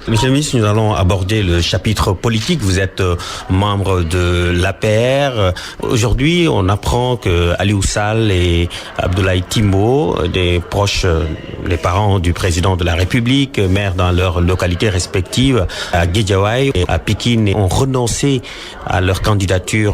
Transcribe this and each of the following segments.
Monsieur le ministre, nous allons aborder le chapitre politique. Vous êtes membre de l'APR. Aujourd'hui, on apprend que Aliou Sall et Abdoulaye Timbo, des proches, les parents du président de la République, maires dans leurs localités respectives, à Guédiawaye et à Pikine, ont renoncé à leur candidature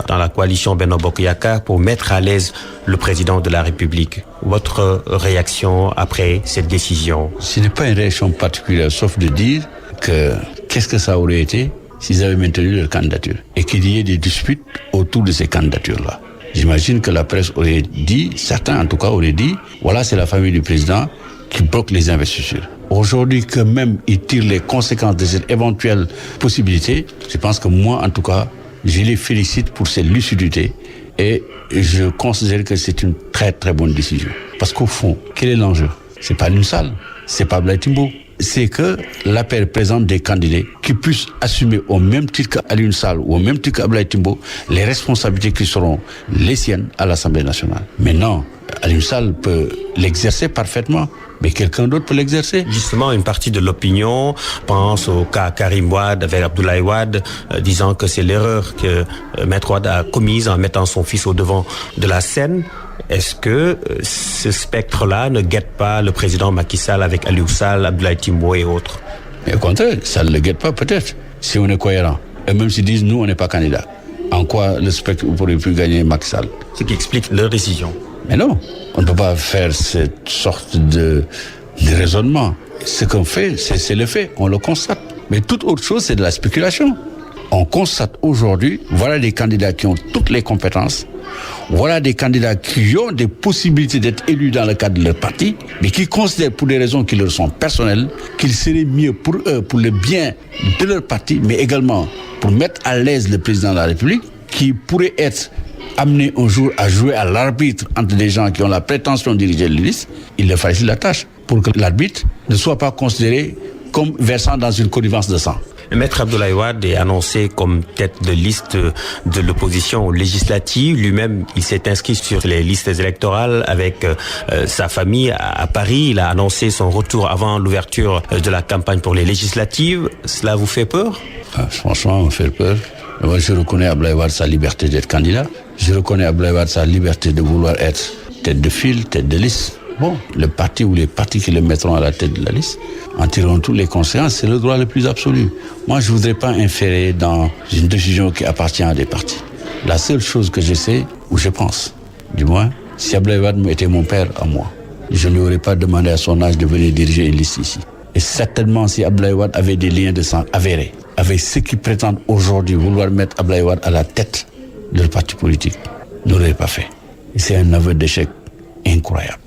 dans la coalition Benno Bokk Yakaar pour mettre à l'aise le président de la République. Votre réaction après cette décision? Ce n'est pas une réaction particulière, sauf de dire que qu'est-ce que ça aurait été s'ils avaient maintenu leur candidature et qu'il y ait des disputes autour de ces candidatures-là. J'imagine que la presse aurait dit, certains en tout cas auraient dit, voilà, c'est la famille du président qui bloque les investitures. Aujourd'hui, que même ils tirent les conséquences de cette éventuelle possibilité, je pense que moi, en tout cas, je les félicite pour cette lucidité et je considère que c'est une très très bonne décision. Parce qu'au fond, quel est l'enjeu? C'est pas Aliou Sall, c'est pas Abdoulaye Timbo. C'est que l'APR présente des candidats qui puissent assumer au même titre qu'Aliou Sall ou au même titre qu'Abdoulaye Timbo les responsabilités qui seront les siennes à l'Assemblée nationale. Maintenant, Aliou Sall peut l'exercer parfaitement, mais quelqu'un d'autre peut l'exercer. Justement, une partie de l'opinion pense au cas Karim Wade avec Abdoulaye Wade, disant que c'est l'erreur que Maître Wade a commise en mettant son fils au devant de la scène. Est-ce que ce spectre-là ne guette pas le président Macky Sall avec Aliou Sall, Abdoulaye Timbo et autres? Mais au contraire, ça ne le guette pas peut-être, si on est cohérent. Et même s'ils disent, nous, on n'est pas candidat. En quoi le spectre pourrait plus gagner Macky Sall? Ce qui explique leur décision. Mais non, on ne peut pas faire cette sorte de raisonnement. Ce qu'on fait, c'est le fait, on le constate. Mais toute autre chose, c'est de la spéculation. On constate aujourd'hui, voilà des candidats qui ont toutes les compétences, voilà des candidats qui ont des possibilités d'être élus dans le cadre de leur parti, mais qui considèrent pour des raisons qui leur sont personnelles, qu'il serait mieux pour eux, pour le bien de leur parti, mais également pour mettre à l'aise le président de la République, qui pourrait être amené un jour à jouer à l'arbitre entre des gens qui ont la prétention de diriger les listes. Il leur facilite la tâche pour que l'arbitre ne soit pas considéré comme versant dans une connivence de sang. Maître Abdoulaye Wade est annoncé comme tête de liste de l'opposition aux législatives. Lui-même, il s'est inscrit sur les listes électorales avec sa famille à Paris. Il a annoncé son retour avant l'ouverture de la campagne pour les législatives. Cela vous fait peur? Franchement, on fait peur. Moi, je reconnais à Abdoulaye Wade sa liberté d'être candidat. Je reconnais à Abdoulaye Wade sa liberté de vouloir être tête de file, tête de liste. Bon, le parti ou les partis qui le mettront à la tête de la liste en tireront toutes les conséquences, c'est le droit le plus absolu. Moi, je ne voudrais pas inférer dans une décision qui appartient à des partis. La seule chose que je sais, ou je pense, du moins, si Abdoulaye Wade était mon père à moi, je ne lui aurais pas demandé à son âge de venir diriger une liste ici. Et certainement, si Abdoulaye Wade avait des liens de sang avérés avec ceux qui prétendent aujourd'hui vouloir mettre Abdoulaye Wade à la tête de leur parti politique, ne l'aurait pas fait. Et c'est un aveu d'échec incroyable.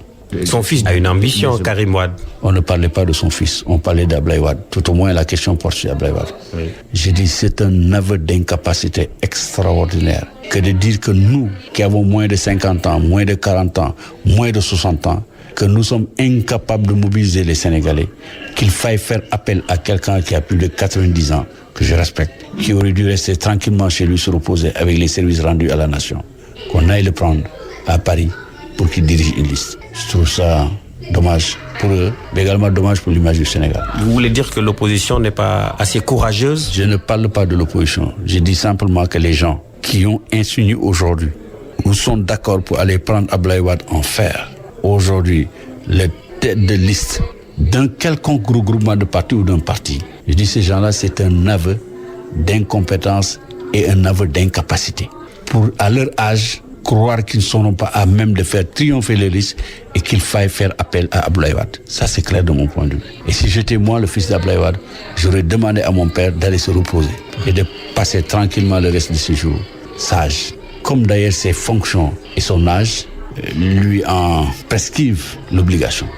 Son fils a une ambition, Karim Wade. On ne parlait pas de son fils, on parlait d'Abdoulaye Wade. Tout au moins, la question porte sur Abdoulaye Wade. Oui. J'ai dit, c'est un aveu d'incapacité extraordinaire que de dire que nous, qui avons moins de 50 ans, moins de 40 ans, moins de 60 ans, que nous sommes incapables de mobiliser les Sénégalais, qu'il faille faire appel à quelqu'un qui a plus de 90 ans, que je respecte, qui aurait dû rester tranquillement chez lui se reposer avec les services rendus à la nation, qu'on aille le prendre à Paris pour qu'il dirige une liste. Je trouve ça dommage pour eux, mais également dommage pour l'image du Sénégal. Vous voulez dire que l'opposition n'est pas assez courageuse? Je ne parle pas de l'opposition. Je dis simplement que les gens qui ont insinué aujourd'hui ou sont d'accord pour aller prendre Abdoulaye Wade en fer, aujourd'hui, les têtes de liste d'un quelconque regroupement de partis ou d'un parti, je dis ces gens-là, c'est un aveu d'incompétence et un aveu d'incapacité. Pour, à leur âge, croire qu'ils ne seront pas à même de faire triompher les listes et qu'il faille faire appel à Abdoulaye Wade. Ça, c'est clair de mon point de vue. Et si j'étais moi, le fils d'Abdoulaye Wade, j'aurais demandé à mon père d'aller se reposer et de passer tranquillement le reste de ses jours, sage. Comme d'ailleurs ses fonctions et son âge lui en prescrivent l'obligation.